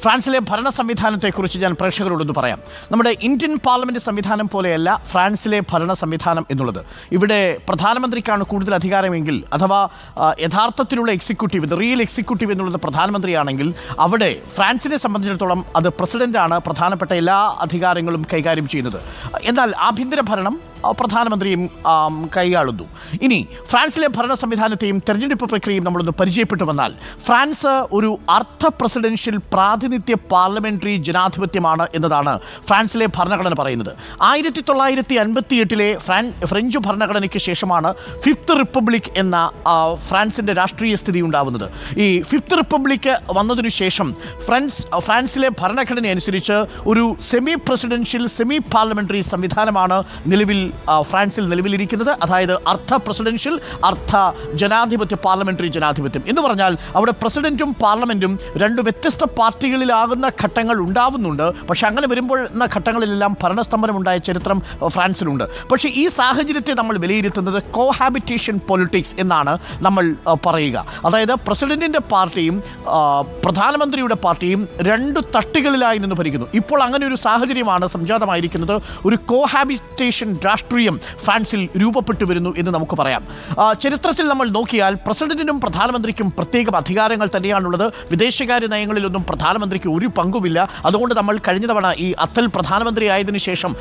ഫ്രാൻസിലെ ഭരണ സംവിധാനത്തെക്കുറിച്ച് ഞാൻ പ്രേക്ഷകരോടൊന്ന് പറയാം. നമ്മുടെ ഇന്ത്യൻ പാർലമെൻറ്റ് സംവിധാനം പോലെയല്ല ഫ്രാൻസിലെ ഭരണ സംവിധാനം എന്നുള്ളത്. ഇവിടെ പ്രധാനമന്ത്രിക്കാണ് കൂടുതൽ അധികാരമെങ്കിൽ, അഥവാ യഥാർത്ഥത്തിലുള്ള എക്സിക്യൂട്ടീവ്, റിയൽ എക്സിക്യൂട്ടീവ് എന്നുള്ളത് പ്രധാനമന്ത്രിയാണെങ്കിൽ, അവിടെ ഫ്രാൻസിനെ സംബന്ധിച്ചിടത്തോളം അത് പ്രസിഡൻ്റാണ് പ്രധാനപ്പെട്ട എല്ലാ അധികാരങ്ങളും കൈകാര്യം ചെയ്യുന്നത്. എന്നാൽ ആഭ്യന്തര ഭരണം പ്രധാനമന്ത്രിയും കൈയാളുന്നു. ഇനി ഫ്രാൻസിലെ ഭരണ സംവിധാനത്തെയും തെരഞ്ഞെടുപ്പ് പ്രക്രിയയും നമ്മളൊന്ന് പരിചയപ്പെട്ടു വന്നാൽ, ഫ്രാൻസ് ഒരു അർദ്ധ പ്രസിഡൻഷ്യൽ പ്രാതിനിധ്യ പാർലമെന്ററി ജനാധിപത്യമാണ് എന്നതാണ് ഫ്രാൻസിലെ ഭരണഘടന പറയുന്നത്. 1958 ഫ്രഞ്ച് ഭരണഘടനയ്ക്ക് ശേഷമാണ് ഫിഫ്ത്ത് റിപ്പബ്ലിക് എന്ന ഫ്രാൻസിൻ്റെ രാഷ്ട്രീയ സ്ഥിതി ഉണ്ടാവുന്നത്. ഈ ഫിഫ്ത്ത് റിപ്പബ്ലിക് വന്നതിനു ശേഷം ഫ്രാൻസിലെ ഭരണഘടന അനുസരിച്ച് ഒരു സെമി പ്രസിഡൻഷ്യൽ സെമി പാർലമെന്ററി സംവിധാനമാണ് ഫ്രാൻസിൽ നിലവിലിരിക്കുന്നത്. അതായത് അർദ്ധ പ്രസിഡൻഷ്യൽ അർദ്ധ ജനാധിപത്യ പാർലമെന്ററി ജനാധിപത്യം എന്ന് പറഞ്ഞാൽ അവിടെ പ്രസിഡന്റും പാർലമെന്റും രണ്ട് വ്യത്യസ്ത പാർട്ടികളിലാകുന്ന ഘട്ടങ്ങൾ ഉണ്ടാവുന്നുണ്ട്. പക്ഷെ അങ്ങനെ വരുമ്പോഴുന്ന ഘട്ടങ്ങളിലെല്ലാം ഭരണസ്തംഭനമുണ്ടായ ചരിത്രം ഫ്രാൻസിലുണ്ട്. പക്ഷേ ഈ സാഹചര്യത്തെ നമ്മൾ വിലയിരുത്തുന്നത് കോഹാബിറ്റേഷൻ പൊളിറ്റിക്സ് എന്നാണ് നമ്മൾ പറയുക. അതായത് പ്രസിഡന്റിൻ്റെ പാർട്ടിയും പ്രധാനമന്ത്രിയുടെ പാർട്ടിയും രണ്ട് തട്ടുകളിലായി നിന്ന് ഭരിക്കുന്നു. ഇപ്പോൾ അങ്ങനെ ഒരു സാഹചര്യമാണ് സംജാതമായിരിക്കുന്നത്. ഒരു കോഹാബിറ്റേഷൻ രാഷ്ട്രീയം ഫ്രാൻസിൽ രൂപപ്പെട്ടു വരുന്നു എന്ന് നമുക്ക് പറയാം. ചരിത്രത്തിൽ നമ്മൾ നോക്കിയാൽ പ്രസിഡന്റിനും പ്രധാനമന്ത്രിക്കും പ്രത്യേക അധികാരങ്ങൾ തന്നെയാണുള്ളത്. വിദേശകാര്യ നയങ്ങളിലൊന്നും പ്രധാനമന്ത്രിക്ക് ഒരു പങ്കുമില്ല. അതുകൊണ്ട് നമ്മൾ കഴിഞ്ഞ തവണ ഈ അത്തൽ പ്രധാനമന്ത്രി ആയതിനു ശേഷം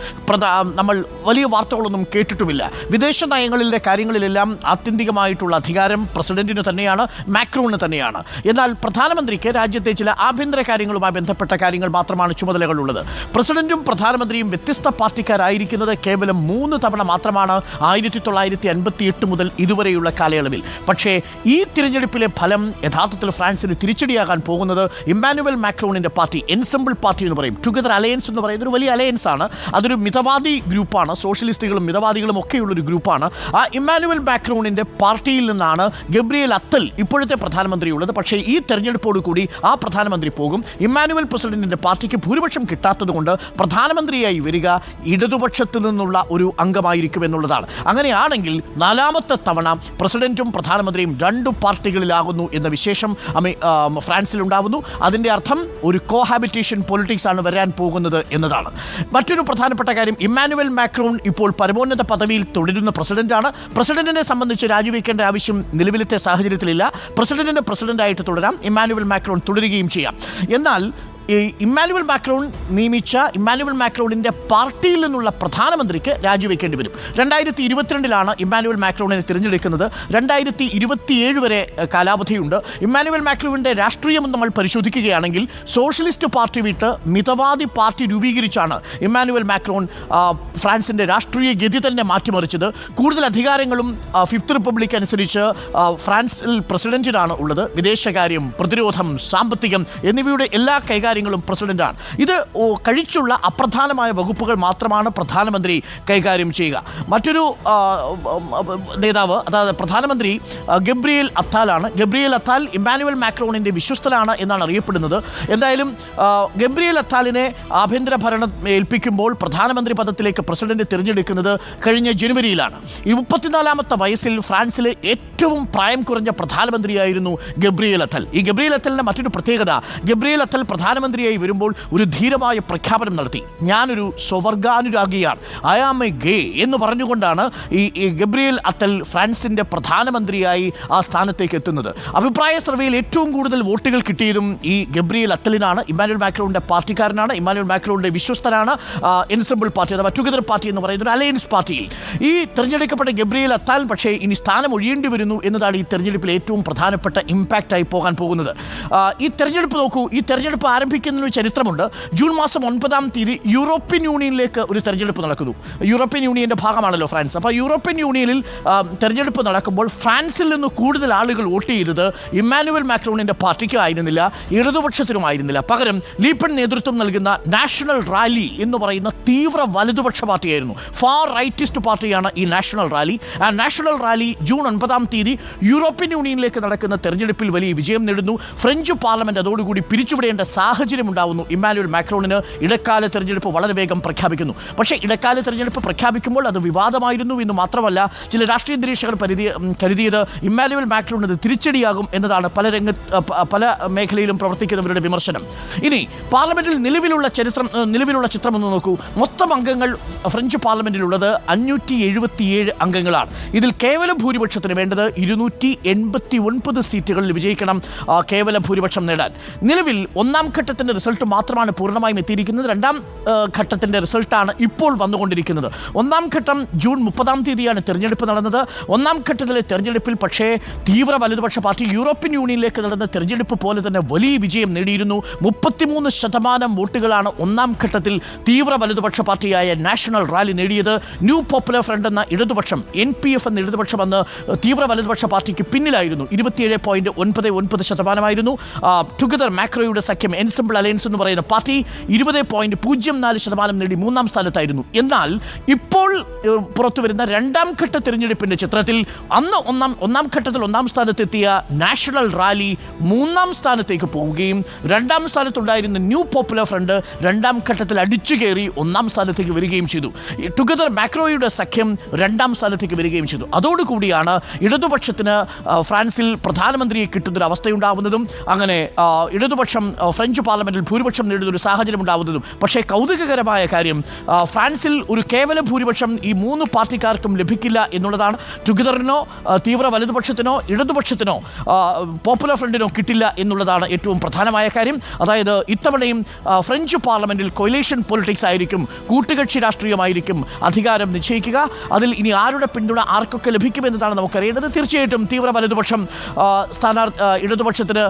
നമ്മൾ വലിയ വാർത്തകളൊന്നും കേട്ടിട്ടുമില്ല. വിദേശ നയങ്ങളിലെ കാര്യങ്ങളിലെല്ലാം ആത്യന്തികമായിട്ടുള്ള അധികാരം പ്രസിഡന്റിന് തന്നെയാണ്, മാക്രോണിന് തന്നെയാണ്. എന്നാൽ പ്രധാനമന്ത്രിക്ക് രാജ്യത്തെ ചില ആഭ്യന്തര കാര്യങ്ങളുമായി ബന്ധപ്പെട്ട കാര്യങ്ങൾ മാത്രമാണ് ചുമതലകളുള്ളത്. പ്രസിഡന്റും പ്രധാനമന്ത്രിയും വ്യത്യസ്ത പാർട്ടിക്കാരായിരിക്കുന്നത് കേവലം 3 തവണ മാത്രമാണ് 1958 മുതൽ ഇതുവരെയുള്ള കാലയളവിൽ. പക്ഷേ ഈ തിരഞ്ഞെടുപ്പിലെ ഫലം യഥാർത്ഥത്തിൽ ഫ്രാൻസിന് തിരിച്ചടിയാകാൻ പോകുന്നത് ഇമ്മാനുവൽ മാക്രോണിൻ്റെ പാർട്ടി, എൻസെമ്പിൾ പാർട്ടി എന്ന് പറയും, ടുഗദർ അലയൻസ് എന്ന് പറയുന്ന ഒരു വലിയ അലയൻസ് ആണ്. അതൊരു മിതവാദി ഗ്രൂപ്പാണ്. സോഷ്യലിസ്റ്റുകളും മിതവാദികളും ഒക്കെയുള്ളൊരു ഗ്രൂപ്പാണ്. ആ ഇമ്മാനുവൽ മാക്രോണിൻ്റെ പാർട്ടിയിൽ നിന്നാണ് ഗബ്രിയേൽ അത്തൽ ഇപ്പോഴത്തെ പ്രധാനമന്ത്രിയുള്ളത്. പക്ഷേ ഈ തെരഞ്ഞെടുപ്പോടുകൂടി ആ പ്രധാനമന്ത്രി പോകും. ഇമ്മാനുവൽ പ്രസിഡന്റിൻ്റെ പാർട്ടിക്ക് ഭൂരിപക്ഷം കിട്ടാത്തതുകൊണ്ട് പ്രധാനമന്ത്രിയായി വരിക ഇടതുപക്ഷത്തിൽ നിന്നുള്ള ഒരു അംഗമായിരിക്കും എന്നുള്ളതാണ്. അങ്ങനെയാണെങ്കിൽ 4ാമത്തെ തവണ പ്രസിഡന്റും പ്രധാനമന്ത്രിയും 2 പാർട്ടികളിലാകുന്നു എന്ന വിശേഷം ഫ്രാൻസിലുണ്ടാവുന്നു. അതിൻ്റെ അർത്ഥം ഒരു കോഹാബിറ്റേഷൻ പൊളിറ്റിക്സ് ആണ് വരാൻ പോകുന്നത് എന്നതാണ്. മറ്റൊരു പ്രധാനപ്പെട്ട കാര്യം, ഇമ്മാനുവൽ മാക്രോൺ ഇപ്പോൾ പരമോന്നത പദവിയിൽ തുടരുന്ന പ്രസിഡന്റാണ്. പ്രസിഡന്റിനെ സംബന്ധിച്ച് രാജിവെക്കേണ്ട ആവശ്യം നിലവിലത്തെ സാഹചര്യത്തിലില്ല. പ്രസിഡന്റിന് പ്രസിഡന്റായിട്ട് തുടരാം, ഇമ്മാനുവൽ മാക്രോൺ തുടരുകയും ചെയ്യാം. എന്നാൽ ഇമ്മാനുവൽ മാക്രോൺ നിയമിച്ച ഇമ്മാനുവൽ മാക്രോണിൻ്റെ പാർട്ടിയിൽ നിന്നുള്ള പ്രധാനമന്ത്രിക്ക് രാജിവെക്കേണ്ടി വരും. 2022 ഇമ്മാനുവൽ മാക്രോണിനെ തിരഞ്ഞെടുക്കുന്നത്. 2027 വരെ കാലാവധിയുണ്ട്. ഇമ്മാനുവൽ മാക്രോണിൻ്റെ രാഷ്ട്രീയം നമ്മൾ പരിശോധിക്കുകയാണെങ്കിൽ സോഷ്യലിസ്റ്റ് പാർട്ടി വിട്ട് മിതവാദി പാർട്ടി രൂപീകരിച്ചാണ് ഇമ്മാനുവൽ മാക്രോൺ ഫ്രാൻസിൻ്റെ രാഷ്ട്രീയ ഗതി തന്നെ മാറ്റിമറിച്ചത്. കൂടുതൽ അധികാരങ്ങളും ഫിഫ്ത്ത് റിപ്പബ്ലിക് അനുസരിച്ച് ഫ്രാൻസിൽ പ്രസിഡന്റിനാണ് ഉള്ളത്. വിദേശകാര്യം, പ്രതിരോധം, സാമ്പത്തികം എന്നിവയുടെ എല്ലാ കൈകാര്യങ്ങളും പ്രസിഡന്റാണ്. ഇത് കഴിച്ചുള്ള അപ്രധാനമായ വകുപ്പുകൾ മാത്രമാണ് പ്രധാനമന്ത്രി കൈകാര്യം ചെയ്യുക. മറ്റൊരു നേതാവ്, അതായത് പ്രധാനമന്ത്രി ഗബ്രിയേൽ അത്താലാണ്. ഗബ്രിയേൽ അത്താൽ ഇമ്മാനുവൽ മാക്രോണിൻ്റെ വിശ്വസ്തനാണ് എന്നാണ് അറിയപ്പെടുന്നത്. എന്തായാലും ഗബ്രിയേൽ അത്താലിനെ ആഭ്യന്തര ഭരണം ഏൽപ്പിക്കുമ്പോൾ പ്രധാനമന്ത്രി പദത്തിലേക്ക് പ്രസിഡന്റ് തിരഞ്ഞെടുക്കുന്നത് കഴിഞ്ഞ ജനുവരിയിലാണ്. 34ാമത്തെ വയസ്സിൽ ഫ്രാൻസിലെ ഏറ്റവും പ്രായം കുറഞ്ഞ പ്രധാനമന്ത്രിയായിരുന്നു ഗബ്രിയേൽ അത്തൽ. ഈ ഗബ്രിയേൽ അത്തലിൻ്റെ മറ്റൊരു പ്രത്യേകത, ഗബ്രിയേൽ അത്തൽ പ്രധാനമന്ത്രിയായി വരുമ്പോൾ ഒരു ധീരമായ പ്രഖ്യാപനം നടത്തി. ഞാനൊരു സ്വവർഗാനുരാഗിയാണ്, ഐ ആം എ ഗേ എന്ന് പറഞ്ഞുകൊണ്ടാണ് ഈ ഗബ്രിയേൽ അത്തൽ ഫ്രാൻസിൻ്റെ പ്രധാനമന്ത്രിയായി ആ സ്ഥാനത്തേക്ക് എത്തുന്നത്. അഭിപ്രായ സർവേയിൽ ഏറ്റവും കൂടുതൽ വോട്ടുകൾ കിട്ടിയതും ഈ ഗബ്രിയേൽ അത്തലിനാണ്. ഇമ്മാനുവൽ മാക്രോണിൻ്റെ പാർട്ടിക്കാരനാണ്, ഇമ്മാനുവൽ മാക്രോണിൻ്റെ വിശ്വസ്തനാണ്. എൻസെമ്പിൾ പാർട്ടി അഥവാ ടുഗദർ പാർട്ടി എന്ന് പറയുന്ന ഒരു അലയൻസ് പാർട്ടിയിൽ ഈ തിരഞ്ഞെടുക്കപ്പെട്ട ഗബ്രിയേൽ അത്താൽ പക്ഷേ ഇനി സ്ഥാനം ഒഴിയേണ്ടി വരുന്നു എന്നതാണ് ഈ തെരഞ്ഞെടുപ്പിൽ ഏറ്റവും പ്രധാനപ്പെട്ട ഇമ്പാക്റ്റായി പോകാൻ പോകുന്നത്. ഈ തെരഞ്ഞെടുപ്പ് നോക്കൂ, ഈ തെരഞ്ഞെടുപ്പ് ആരംഭിക്കുന്നൊരു ചരിത്രമുണ്ട്. ജൂൺ മാസം 9-ാം തീയതി യൂറോപ്യൻ യൂണിയനിലേക്ക് ഒരു തെരഞ്ഞെടുപ്പ് നടക്കുന്നു. യൂറോപ്യൻ യൂണിയൻ്റെ ഭാഗമാണല്ലോ ഫ്രാൻസ്. അപ്പോൾ യൂറോപ്യൻ യൂണിയനിൽ തെരഞ്ഞെടുപ്പ് നടക്കുമ്പോൾ ഫ്രാൻസിൽ നിന്ന് കൂടുതൽ ആളുകൾ വോട്ട് ചെയ്തത് ഇമ്മാനുവൽ മാക്രോണിൻ്റെ പാർട്ടിക്കും ആയിരുന്നില്ല, ഇടതുപക്ഷത്തിനുമായിരുന്നില്ല. പകരം ലീപ്പൺ നേതൃത്വം നൽകുന്ന നാഷണൽ റാലി എന്ന് പറയുന്ന തീവ്ര വലതുപക്ഷ പാർട്ടിയായിരുന്നു. ഫാർ റൈറ്റിസ്റ്റ് പാർട്ടിയാണ് ഈ നാഷണൽ റാലി. ആ നാഷണൽ റാലി ജൂൺ 9-ാം തീയതി യൂറോപ്യൻ യൂണിയനിലേക്ക് നടക്കുന്ന തെരഞ്ഞെടുപ്പിൽ വലിയ വിജയം നേടുന്നു. ഫ്രഞ്ച് പാർലമെൻറ്റ് അതോടുകൂടി പിരിച്ചുവിടേണ്ട സാഹചര്യം സാഹചര്യം ഉണ്ടാവുന്നു. ഇമ്മാനുവൽ മാക്രോണിന് ഇടക്കാല തെരഞ്ഞെടുപ്പ് വളരെ വേഗം പ്രഖ്യാപിക്കുന്നു. പക്ഷേ ഇടക്കാല തെരഞ്ഞെടുപ്പ് പ്രഖ്യാപിക്കുമ്പോൾ അത് വിവാദമായിരുന്നു എന്ന് മാത്രമല്ല, ചില രാഷ്ട്രീയ നിരീക്ഷകർ കരുതിയത് ഇമ്മാനുവൽ മാക്രോണിന് തിരിച്ചടിയാകും എന്നതാണ് പല മേഖലയിലും പ്രവർത്തിക്കുന്നവരുടെ വിമർശനം. ഇനി പാർലമെന്റിൽ നിലവിലുള്ള ചിത്രം ഒന്ന് നോക്കൂ. മൊത്തം അംഗങ്ങൾ ഫ്രഞ്ച് പാർലമെന്റിലുള്ളത് 577 അംഗങ്ങളാണ്. ഇതിൽ കേവല ഭൂരിപക്ഷത്തിന് വേണ്ടത് 289 സീറ്റുകളിൽ വിജയിക്കണം കേവല ഭൂരിപക്ഷം നേടാൻ. നിലവിൽ ഒന്നാം ഘട്ടത്തിൻ്റെ റിസൾട്ട് മാത്രമാണ് പൂർണ്ണമായും എത്തിയിരിക്കുന്നത്. രണ്ടാം ഘട്ടത്തിൻ്റെ റിസൾട്ടാണ് ഇപ്പോൾ വന്നുകൊണ്ടിരിക്കുന്നത്. ഒന്നാം ഘട്ടം ജൂൺ 30 തീയതിയാണ് തെരഞ്ഞെടുപ്പ് നടന്നത്. ഒന്നാം ഘട്ടത്തിലെ തെരഞ്ഞെടുപ്പിൽ പക്ഷേ തീവ്ര വലതുപക്ഷ പാർട്ടി യൂറോപ്യൻ യൂണിയനിലേക്ക് നടന്ന തെരഞ്ഞെടുപ്പ് പോലെ തന്നെ വലിയ വിജയം നേടിയിരുന്നു. 33% വോട്ടുകളാണ് ഒന്നാം ഘട്ടത്തിൽ തീവ്ര വലതുപക്ഷ പാർട്ടിയായ നാഷണൽ റാലി നേടിയത്. ന്യൂ പോപ്പുലർ ഫ്രണ്ട് എന്ന ഇടതുപക്ഷം, NPF എന്ന ഇടതുപക്ഷം അന്ന് തീവ്ര വലതുപക്ഷ പാർട്ടിക്ക് പിന്നിലായിരുന്നു. 27.99% ടുഗദർ മാക്രോയുടെ സഖ്യം എൻസെമ്പിൾ അലയൻസ് എന്ന് പറയുന്ന പാർട്ടി 20.04% നേടി മൂന്നാം സ്ഥാനത്തായിരുന്നു. എന്നാൽ ഇപ്പോൾ പുറത്തു വരുന്ന രണ്ടാം ഘട്ട തിരഞ്ഞെടുപ്പിന്റെ ചിത്രത്തിൽ അന്ന് ഒന്നാം ഘട്ടത്തിൽ ഒന്നാം സ്ഥാനത്തെത്തിയ നാഷണൽ റാലി മൂന്നാം സ്ഥാനത്തേക്ക് പോവുകയും രണ്ടാം സ്ഥാനത്തുണ്ടായിരുന്ന ന്യൂ പോപ്പുലർ ഫ്രണ്ട് രണ്ടാം ഘട്ടത്തിൽ അടിച്ചു കയറി ഒന്നാം സ്ഥാനത്തേക്ക് വരികയും ചെയ്തു. ടുഗദർ മാക്രോയുടെ സഖ്യം രണ്ടാം സ്ഥാനത്തേക്ക് വരികയും ചെയ്തു. അതോടുകൂടിയാണ് ഇടതുപക്ഷത്തിന് ഫ്രാൻസിൽ പ്രധാനമന്ത്രിയെ കിട്ടുന്നൊരു അവസ്ഥയുണ്ടാവുന്നതും അങ്ങനെ ഇടതുപക്ഷം ഫ്രഞ്ച് പാർലമെന്റിൽ ഭൂരിപക്ഷം നേടുന്നൊരു സാഹചര്യം ഉണ്ടാവുന്നതും. പക്ഷേ കൗതുകകരമായ കാര്യം, ഫ്രാൻസിൽ ഒരു കേവല ഭൂരിപക്ഷം ഈ മൂന്ന് പാർട്ടിക്കാർക്കും ലഭിക്കില്ല എന്നുള്ളതാണ്. ടുഗദറിനോ തീവ്ര വലതുപക്ഷത്തിനോ ഇടതുപക്ഷത്തിനോ പോപ്പുലർ ഫ്രണ്ടിനോ കിട്ടില്ല എന്നുള്ളതാണ് ഏറ്റവും പ്രധാനമായ കാര്യം. അതായത് ഇത്തവണയും ഫ്രഞ്ച് പാർലമെന്റിൽ കൊയിലേഷൻ പൊളിറ്റിക്സ് ആയിരിക്കും, കൂട്ടുകക്ഷി രാഷ്ട്രീയമായിരിക്കും അധികാരം നിശ്ചയിക്കുക. അതിൽ ഇനി ആരുടെ പിന്തുണ ആർക്കൊക്കെ ലഭിക്കുമെന്നതാണ് നമുക്കറിയേണ്ടത്. തീർച്ചയായിട്ടും തീവ്ര വലതുപക്ഷം ഇടതുപക്ഷത്തിന്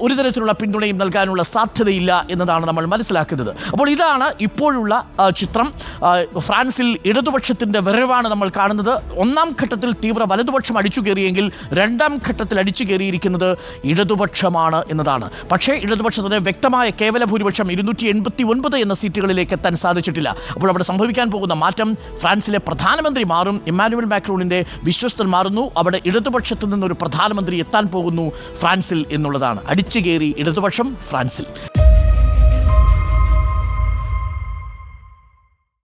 ഒരു തരത്തിലുള്ള പിന്തുണയും നൽകാനുള്ള സാധ്യതയില്ല എന്നതാണ് നമ്മൾ മനസ്സിലാക്കുന്നത്. അപ്പോൾ ഇതാണ് ഇപ്പോഴുള്ള ചിത്രം. ഫ്രാൻസിൽ ഇടതുപക്ഷത്തിൻ്റെ വരവാണ് നമ്മൾ കാണുന്നത്. ഒന്നാം ഘട്ടത്തിൽ തീവ്ര വലതുപക്ഷം അടിച്ചു കയറിയെങ്കിൽ രണ്ടാം ഘട്ടത്തിൽ അടിച്ചു കയറിയിരിക്കുന്നത് ഇടതുപക്ഷമാണ് എന്നതാണ്. പക്ഷേ ഇടതുപക്ഷത്തിന് വ്യക്തമായ കേവല ഭൂരിപക്ഷം 289 എന്ന സീറ്റുകളിലേക്ക് എത്താൻ സാധിച്ചിട്ടില്ല. അപ്പോൾ അവിടെ സംഭവിക്കാൻ പോകുന്ന മാറ്റം, ഫ്രാൻസിലെ പ്രധാനമന്ത്രി മാറും, ഇമ്മാനുവൽ മാക്രോണിൻ്റെ വിശ്വസ്തൻ മാറുന്നു. അവിടെ ഇടതുപക്ഷത്തിൽ നിന്നൊരു പ്രധാനമന്ത്രി എത്താൻ പോകുന്നു ഫ്രാൻസിൽ എന്നുള്ളതാണ്. അടിച്ചു കയറി ഇടതുപക്ഷം ഫ്രാൻസിൽ.